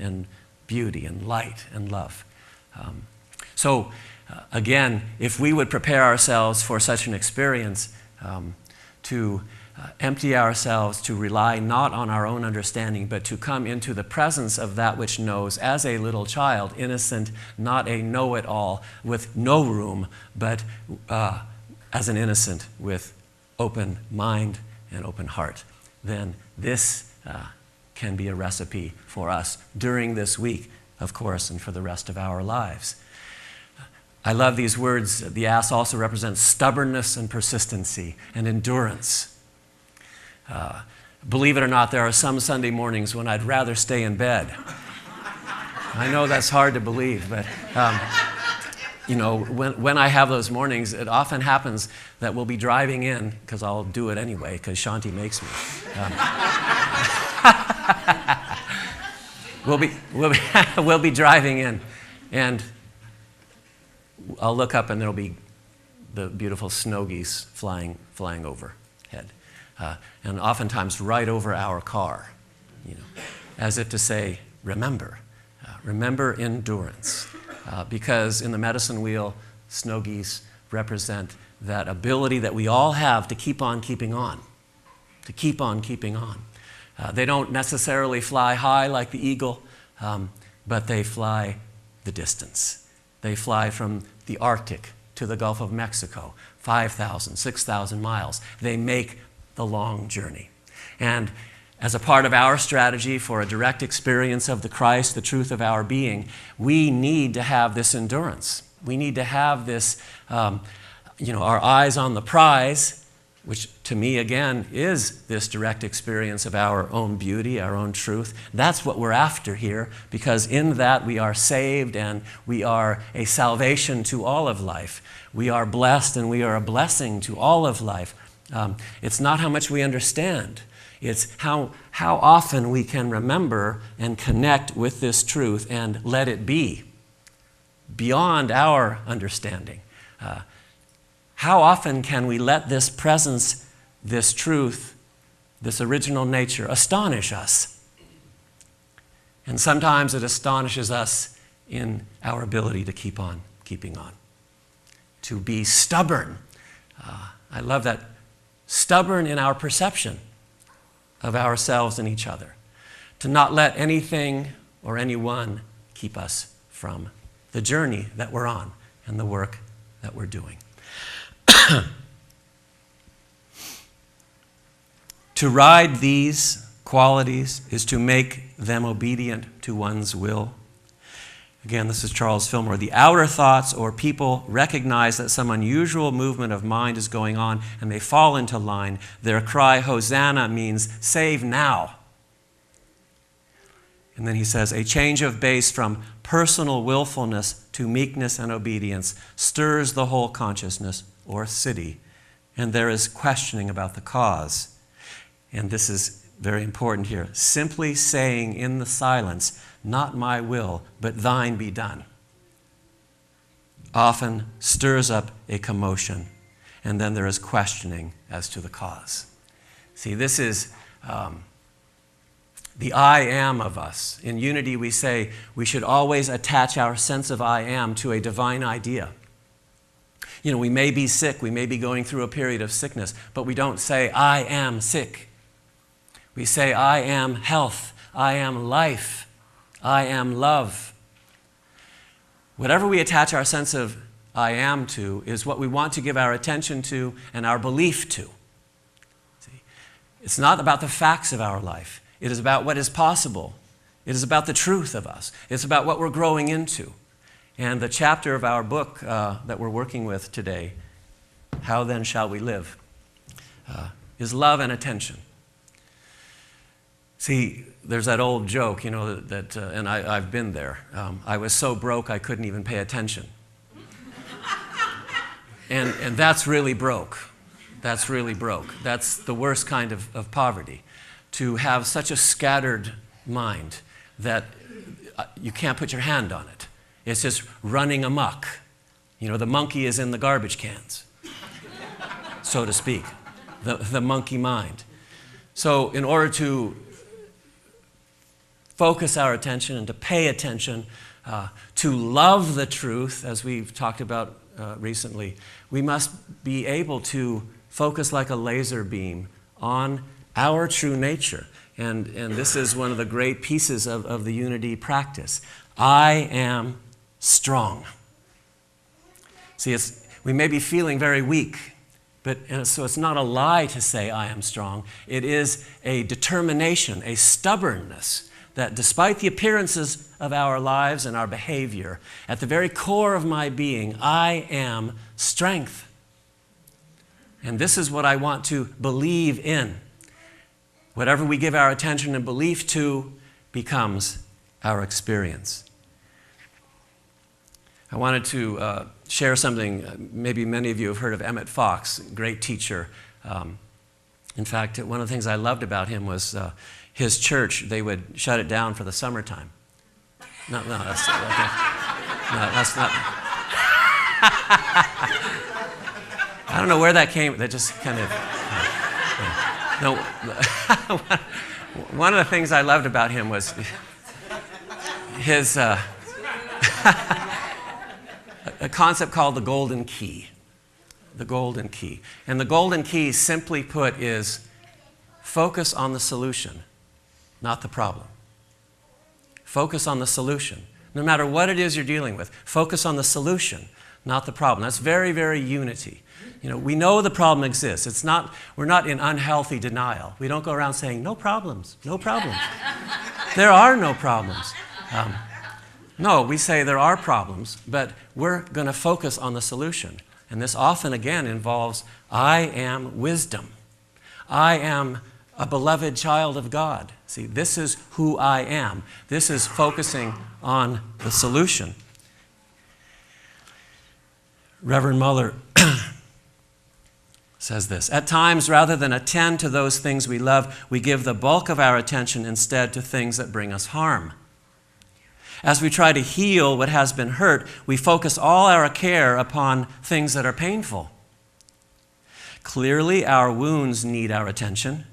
and beauty and light and love. Again, if we would prepare ourselves for such an experience, to empty ourselves, to rely not on our own understanding, but to come into the presence of that which knows as a little child, innocent, not a know-it-all with no room, but as an innocent with open mind and open heart, then this can be a recipe for us during this week, of course, and for the rest of our lives. I love these words. The ass also represents stubbornness and persistency and endurance. Believe it or not, there are some Sunday mornings when I'd rather stay in bed. I know that's hard to believe, but when I have those mornings, it often happens that we'll be driving in, because I'll do it anyway, because Shanti makes me. We'll be driving in, and I'll look up and there'll be the beautiful snow geese flying overhead, and oftentimes right over our car, as if to say, remember endurance, because in the Madison wheel, snow geese represent that ability that we all have to keep on keeping on, They don't necessarily fly high like the eagle, but they fly the distance. They fly from the Arctic to the Gulf of Mexico, 5,000, 6,000 miles. They make the long journey. And as a part of our strategy for a direct experience of the Christ, the truth of our being, we need to have this endurance. We need to have this, our eyes on the prize, which to me, again, is this direct experience of our own beauty, our own truth. That's what we're after here, because in that we are saved and we are a salvation to all of life. We are blessed and we are a blessing to all of life. It's not how much we understand. It's how often we can remember and connect with this truth and let it be beyond our understanding. How often can we let this presence, this truth, this original nature astonish us? And sometimes it astonishes us in our ability to keep on keeping on, to be stubborn. I love that. Stubborn in our perception of ourselves and each other, to not let anything or anyone keep us from the journey that we're on and the work that we're doing. To ride these qualities is to make them obedient to one's will. Again, this is Charles Fillmore. The outer thoughts or people recognize that some unusual movement of mind is going on and they fall into line. Their cry, Hosanna, means save now. And then he says, a change of base from personal willfulness to meekness and obedience stirs the whole consciousness or city, and there is questioning about the cause. And this is very important here. Simply saying in the silence, not my will, but thine be done, often stirs up a commotion, and then there is questioning as to the cause. See, this is the I am of us. In unity, we say we should always attach our sense of I am to a divine idea. We may be sick, we may be going through a period of sickness, but we don't say, I am sick. We say, I am health, I am life, I am love. Whatever we attach our sense of I am to is what we want to give our attention to and our belief to. See? It's not about the facts of our life. It is about what is possible. It is about the truth of us. It's about what we're growing into. And the chapter of our book that we're working with today, How Then Shall We Live, is love and attention. See, there's that old joke, and I've been there. I was so broke I couldn't even pay attention. And that's really broke. That's really broke. That's the worst kind of poverty, to have such a scattered mind that you can't put your hand on it. It's just running amok. The monkey is in the garbage cans, so to speak, the monkey mind. So in order to focus our attention and to pay attention, to love the truth, as we've talked about recently, we must be able to focus like a laser beam on our true nature. And this is one of the great pieces of the unity practice. I am strong. See, we may be feeling very weak, so it's not a lie to say I am strong. It is a determination, a stubbornness that despite the appearances of our lives and our behavior, at the very core of my being, I am strength. And this is what I want to believe in. Whatever we give our attention and belief to becomes our experience. I wanted to share something. Maybe many of you have heard of Emmett Fox, great teacher. In fact, one of the things I loved about him was his church, they would shut it down for the summertime. No, that's okay. No, that's not. I don't know where that came. That just kind of. No. One of the things I loved about him was his a concept called the golden key. The golden key. And the golden key, simply put, is focus on the solution, not the problem. Focus on the solution. No matter what it is you're dealing with, focus on the solution, not the problem. That's very, very unity. We know the problem exists. We're not in unhealthy denial. We don't go around saying, no problems, no problems. There are no problems. No, we say there are problems, but we're going to focus on the solution. And this often, again, involves, I am wisdom. I am a beloved child of God. See, this is who I am. This is focusing on the solution. Reverend Muller says this, at times, rather than attend to those things we love, we give the bulk of our attention instead to things that bring us harm. As we try to heal what has been hurt, we focus all our care upon things that are painful. Clearly, our wounds need our attention,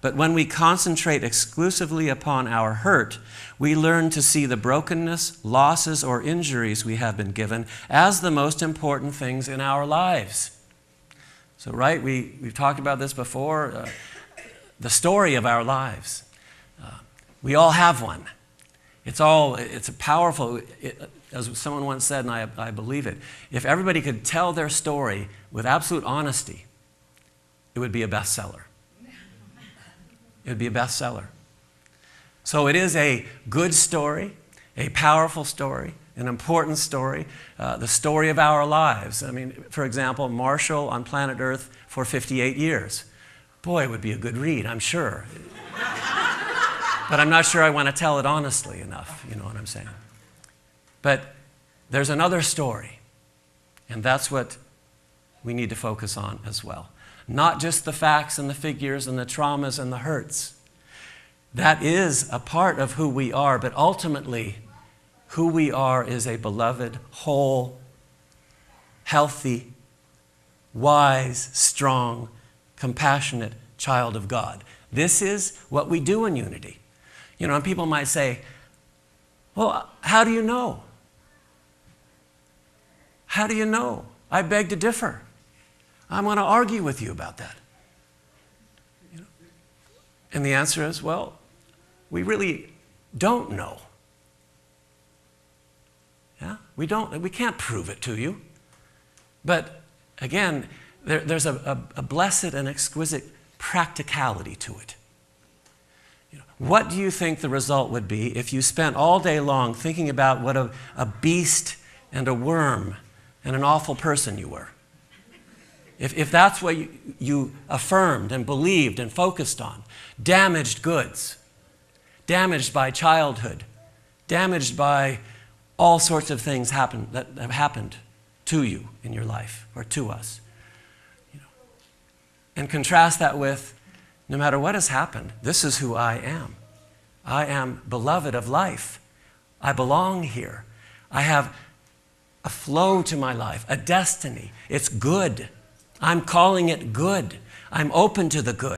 but when we concentrate exclusively upon our hurt, we learn to see the brokenness, losses, or injuries we have been given as the most important things in our lives. So, right, we've talked about this before, the story of our lives. We all have one. It's a powerful, as someone once said, and I believe it, if everybody could tell their story with absolute honesty, it would be a bestseller. It would be a bestseller. So it is a good story, a powerful story, an important story, the story of our lives. I mean, for example, Marshall on planet Earth for 58 years. Boy, it would be a good read, I'm sure. But I'm not sure I want to tell it honestly enough, you know what I'm saying? But there's another story, and that's what we need to focus on as well. Not just the facts and the figures and the traumas and the hurts. That is a part of who we are, but ultimately, who we are is a beloved, whole, healthy, wise, strong, compassionate child of God. This is what we do in unity. And people might say, well, how do you know? How do you know? I beg to differ. I want to argue with you about that. And the answer is, well, we really don't know. Yeah? We can't prove it to you. But again, there's a blessed and exquisite practicality to it. What do you think the result would be if you spent all day long thinking about what a beast and a worm and an awful person you were? If that's what you affirmed and believed and focused on, damaged goods, damaged by childhood, damaged by all sorts of things that have happened to you in your life or to us. And contrast that with, no matter what has happened, this is who I am. I am beloved of life. I belong here. I have a flow to my life, a destiny. It's good. I'm calling it good. I'm open to the good.